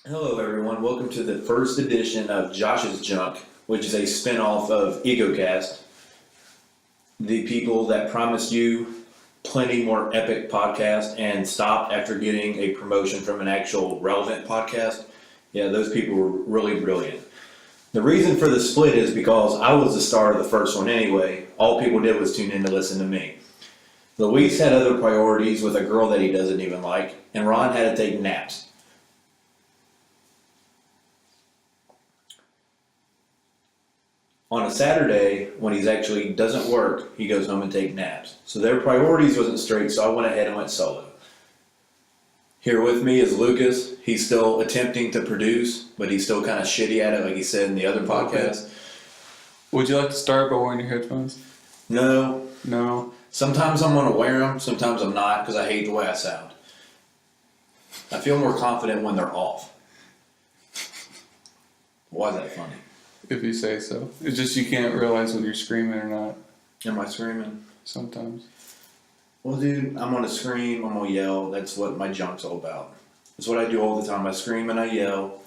Hello, everyone. Welcome to the first edition of Josh's Junk, which is a spin-off of EgoCast. The people that promised you plenty more epic podcast and stopped after getting a promotion from an actual relevant podcast. Yeah, those people were really brilliant. The reason for the split is because I was the star of the first one anyway. All people did was tune in to listen to me. Luis had other priorities with a girl that he doesn't even like, and Ron had to take naps. On a Saturday, when he's actually doesn't work, he goes home and takes naps. So their priorities wasn't straight, so I went ahead and went solo. Here with me is Lucas. He's still attempting to produce, but he's still kind of shitty at it, like he said in the other podcast. Would you like to start by wearing your headphones? No. No. Sometimes I'm going to wear them, sometimes I'm not, because I hate the way I sound. I feel more confident when they're off. Why is that funny? If you say so. It's just you can't realize when you're screaming or not Am I screaming? sometimes. Well, dude, I'm going to scream, I'm going to yell. That's what my junk's all about. That's what I do all the time. I scream and I yell.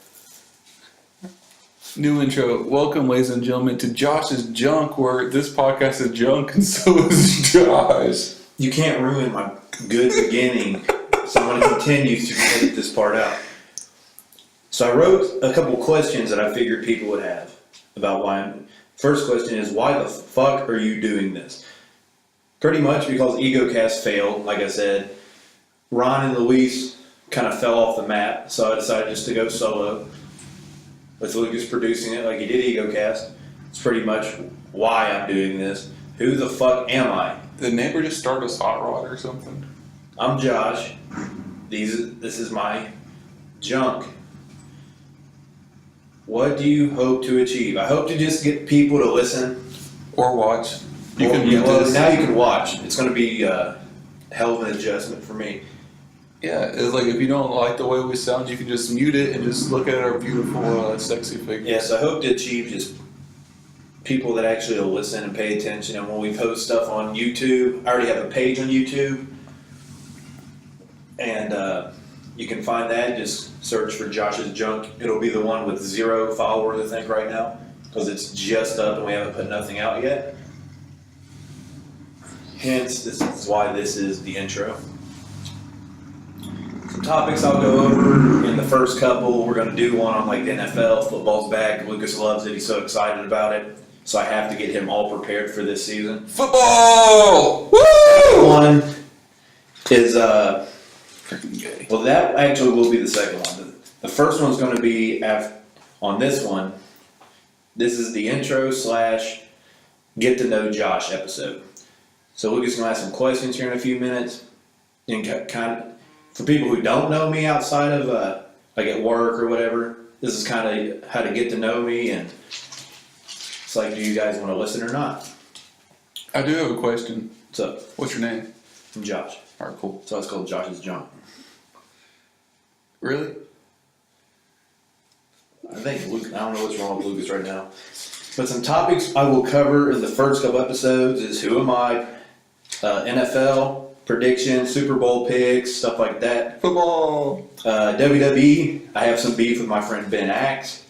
New intro. Welcome, ladies and gentlemen, to Josh's Junk, where this podcast is junk and so is Josh. You can't ruin my good beginning, so I'm going to continue to edit this part out. So I wrote a couple questions that I figured people would have about why I'm... First question is, why the fuck are you doing this? Pretty much because EgoCast failed, like I said. Ron and Luis kind of fell off the map, so I decided just to go solo. With Lucas producing it like he did EgoCast. It's pretty much why I'm doing this. Who the fuck am I? Did neighbor just start us hot rod or something? I'm Josh. This is my junk. What do you hope to achieve? I hope to just get people to listen. Or watch. You Well, can mute well, this. now you can watch. It's going to be a hell of an adjustment for me. Yeah, it's like if you don't like the way we sound, you can just mute it and just look at our beautiful, sexy figures. Yes, I hope to achieve just people that actually will listen and pay attention. And when we post stuff on YouTube, I already have a page on YouTube. And you can find that. Just search for Josh's Junk. It'll be the one with 0 followers, I think, right now. Because it's just up and we haven't put nothing out yet. Hence, this is why this is the intro. Some topics I'll go over in the first couple. We're going to do one on like the NFL. Football's back. Lucas loves it. He's so excited about it. So I have to get him all prepared for this season. Football! Woo! One is, Freaking gay. well, that actually will be the second one. The first one's going to be on this one. This is the intro / get to know Josh episode. So Lucas is going to ask some questions here in a few minutes. And kind of, for people who don't know me outside of like at work or whatever, this is kind of how to get to know me. And it's like, do you guys want to listen or not? I do have a question. What's up? What's your name? I'm Josh. Alright, cool. So it's called Josh's Junk. Really? I think Luke, I don't know what's wrong with Lucas right now. But some topics I will cover in the first couple episodes is who am I, NFL predictions, Super Bowl picks, stuff like that. Football! WWE, I have some beef with my friend Ben Axe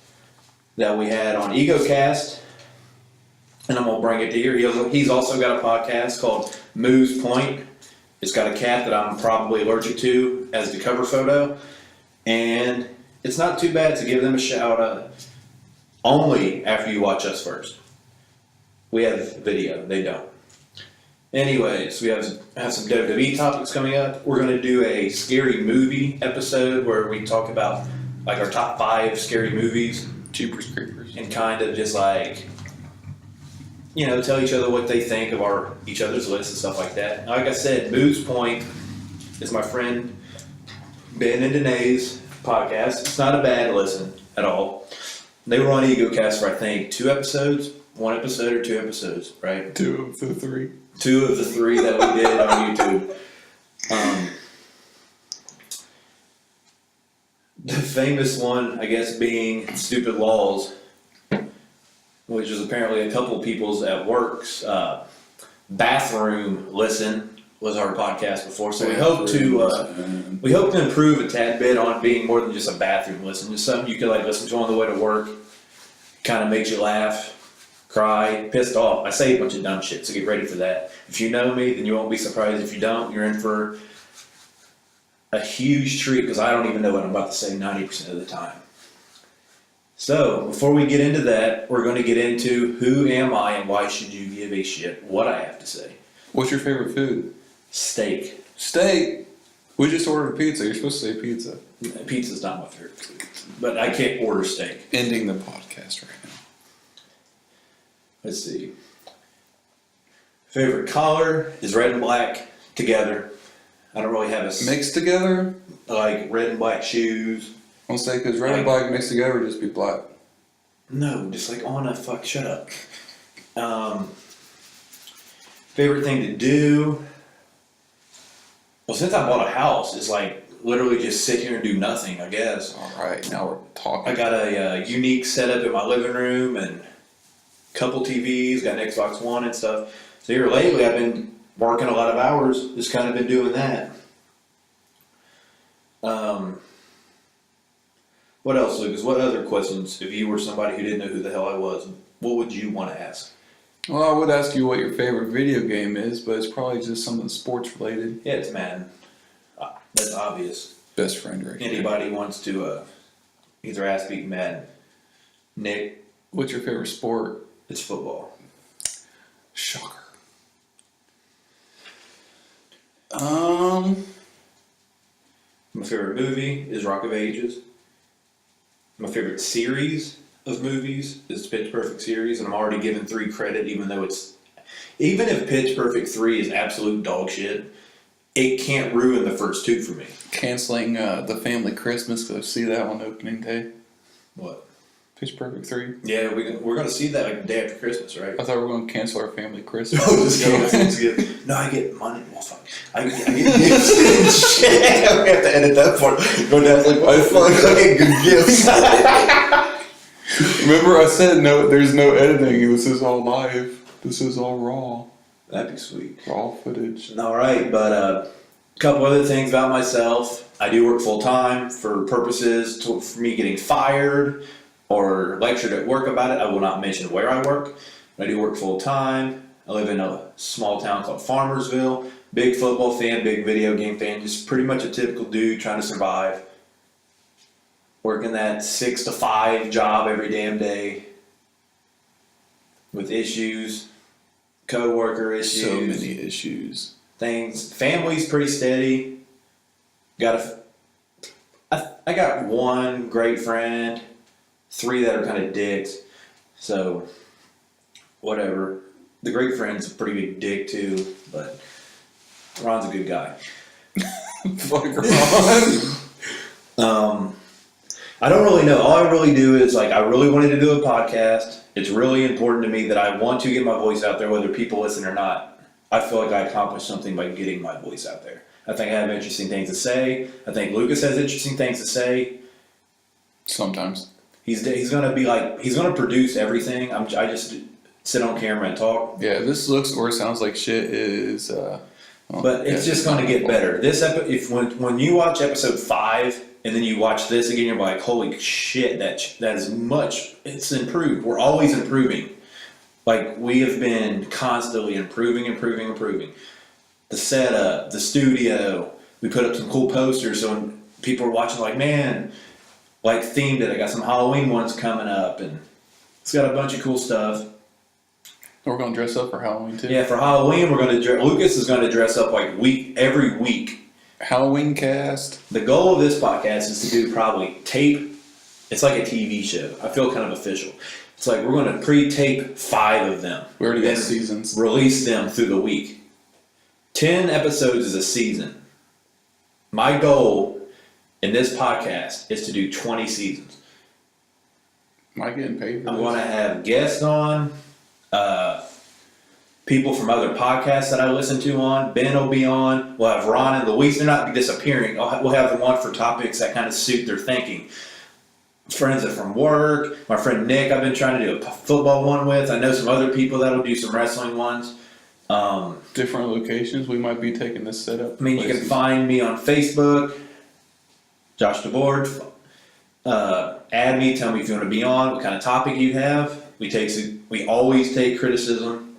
that we had on EgoCast. And I'm going to bring it to here. He's also got a podcast called Moo's Point. It's got a cat that I'm probably allergic to as the cover photo. And it's not too bad to give them a shout out only after you watch us first. We have video, they don't. Anyways, we have some WWE topics coming up. We're going to do a scary movie episode where we talk about like our top 5 scary movies. Jeepers Creepers. And kind of just like, you know, tell each other what they think of each other's lists and stuff like that. Like I said, Moo's Point is my friend Ben and Danae's podcast. It's not a bad listen at all. They were on EgoCast for I think 2 episodes, 1 episode or 2 episodes, right? 2 of the 3. 2 of the 3 that we did on YouTube. The famous one, I guess, being Stupid Laws, which is apparently a couple people's at work's bathroom listen was our podcast before. So we hope to improve a tad bit on being more than just a bathroom listen. Just something you can like listen to on the way to work. Kind of makes you laugh, cry, pissed off. I say a bunch of dumb shit, so get ready for that. If you know me, then you won't be surprised. If you don't, you're in for a huge treat because I don't even know what I'm about to say 90% of the time. So, before we get into that, we're going to get into who am I and why should you give a shit what I have to say. What's your favorite food? Steak. Steak? We just ordered pizza. You're supposed to say pizza. Pizza's not my favorite food, but I can't order steak. Ending the podcast right now. Let's see. Favorite color is red and black together. I don't really have a... Mixed together? Like red and black shoes. I'll say because red and black mixed together would just be black. No, just like on a fuck. Shut up. Favorite thing to do. Well, since I bought a house, it's like literally just sit here and do nothing. I guess. All right, now we're talking. I got a unique setup in my living room and a couple TVs. Got an Xbox One and stuff. So here lately, I've been working a lot of hours. Just kind of been doing that. What else, Lucas? What other questions, if you were somebody who didn't know who the hell I was, what would you want to ask? Well, I would ask you what your favorite video game is, but it's probably just something sports related. Yeah, it's Madden. That's obvious. Best friend right here. Anybody wants to either ask beat Madden. Nick? What's your favorite sport? It's football. Shocker. My favorite movie is Rock of Ages. My favorite series of movies is Pitch Perfect series, and I'm already giving 3 credit, even if Pitch Perfect 3 is absolute dog shit, it can't ruin the first 2 for me. Canceling the family Christmas because I see that on opening day. What? Pitch Perfect 3. Yeah, we're going to see that like the day after Christmas, right? I thought we were going to cancel our family Christmas. Oh, just kidding. No, I get money. Well, fuck. I get gifts and shit. We have to edit that part. Go down like, what the fuck? I get good gifts. Remember I said no. There's no editing. This is all live. This is all raw. That'd be sweet. Raw footage. All right, but a couple other things about myself. I do work full time for purposes for me getting fired or lectured at work about it. I will not mention where I work. But I do work full time. I live in a small town called Farmersville. Big football fan, big video game fan. Just pretty much a typical dude trying to survive. Working that 6 to 5 job every damn day. With issues. Co-worker issues. So many issues. Things. Family's pretty steady. I got 1 great friend. 3 that are kind of dicks. So, whatever. The great friend's a pretty big dick too, but Ron's a good guy. Fuck Ron. I don't really know. All I really do is I really wanted to do a podcast. It's really important to me that I want to get my voice out there, whether people listen or not. I feel like I accomplished something by getting my voice out there. I think I have interesting things to say. I think Lucas has interesting things to say. Sometimes. He's gonna be he's gonna produce everything. I just sit on camera and talk. Yeah, this looks or sounds like shit is. But it's just gonna get better. When you watch episode 5 and then you watch this again, you're like, holy shit, that is much. It's improved. We're always improving. We have been constantly improving. The setup, the studio. We put up some cool posters, so when people are watching, man. Themed it. I got some Halloween ones coming up, and it's got a bunch of cool stuff. We're gonna dress up for Halloween too. Yeah, for Halloween we're gonna. Lucas is gonna dress up every week. Halloween cast. The goal of this podcast is to do probably tape. It's like a TV show. I feel kind of official. It's we're gonna pre-tape 5 of them. We already got seasons. Release them through the week. 10 episodes is a season. My goal in this podcast is to do 20 seasons. Am I getting paid for I'm this? going to have guests on, people from other podcasts that I listen to on. Ben will be on. We'll have Ron and Luis. They're not disappearing. We'll have them on for topics that kind of suit their thinking. Friends that from work. My friend Nick, I've been trying to do a football one with. I know some other people that'll do some wrestling ones. Different locations we might be taking this setup. I mean, you can find me on Facebook, Josh DeBoard. Add me, tell me if you want to be on, what kind of topic you have. We always take criticism.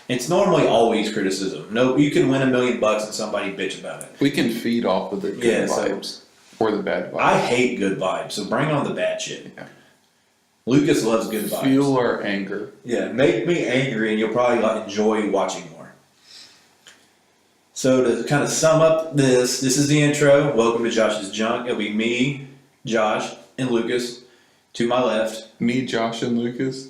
It's normally always criticism. No, you can win $1 million and somebody bitch about it. We can feed off of the good vibes or the bad vibes. I hate good vibes, so bring on the bad shit. Yeah. Lucas loves good vibes. Fuel our anger. Yeah, make me angry and you'll probably enjoy watching more. So to kind of sum up this is the intro. Welcome to Josh's Junk. It'll be me, Josh, and Lucas to my left. Me, Josh, and Lucas?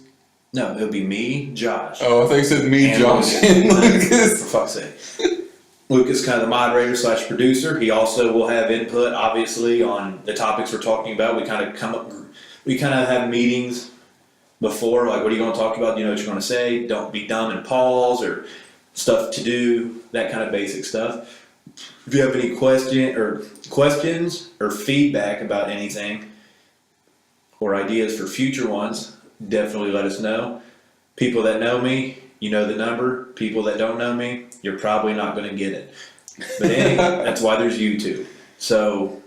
No, it'll be me, Josh. Oh, I thought you said me, And Josh, Lucas. and Lucas. For fuck's sake. Lucas kind of the moderator / producer. He also will have input, obviously, on the topics we're talking about. We kind of have meetings before, like, what are you going to talk about? Do you know what you're going to say? Don't be dumb and pause, or stuff to do, that kind of basic stuff. If you have any questions or feedback about anything, or ideas for future ones, definitely let us know. People that know me, you know the number. People that don't know me, you're probably not going to get it. But anyway, that's why there's YouTube. So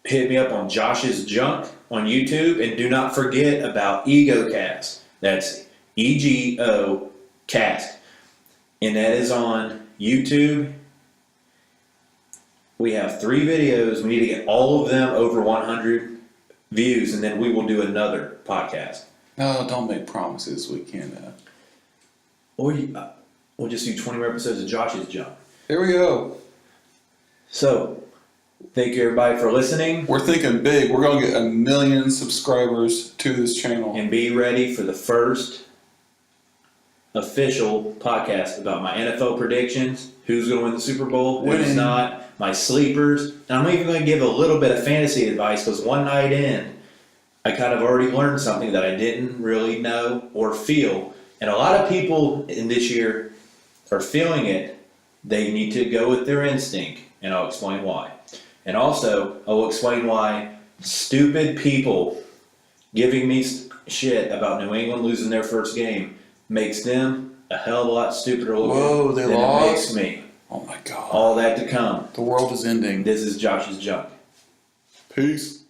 hit me up on Josh's Junk on YouTube, and do not forget about EgoCast. That's EGO Cast, and that is on YouTube. We have 3 videos. We need to get all of them over 100 views, and then we will do another podcast. No, don't make promises. We can't. Or we'll just do 20 more episodes of Josh's Junk. Here we go. So, thank you everybody for listening. We're thinking big. We're going to get 1 million subscribers to this channel. And be ready for the first official podcast about my NFL predictions, who's going to win the Super Bowl, who's not, my sleepers. And I'm even going to give a little bit of fantasy advice, because one night in, I kind of already learned something that I didn't really know or feel. And a lot of people in this year are feeling it. They need to go with their instinct, and I'll explain why. And also, I will explain why stupid people giving me shit about New England losing their first game makes them a hell of a lot stupider looking than it makes me. Oh my God. All that to come. The world is ending. This is Josh's Junk. Peace.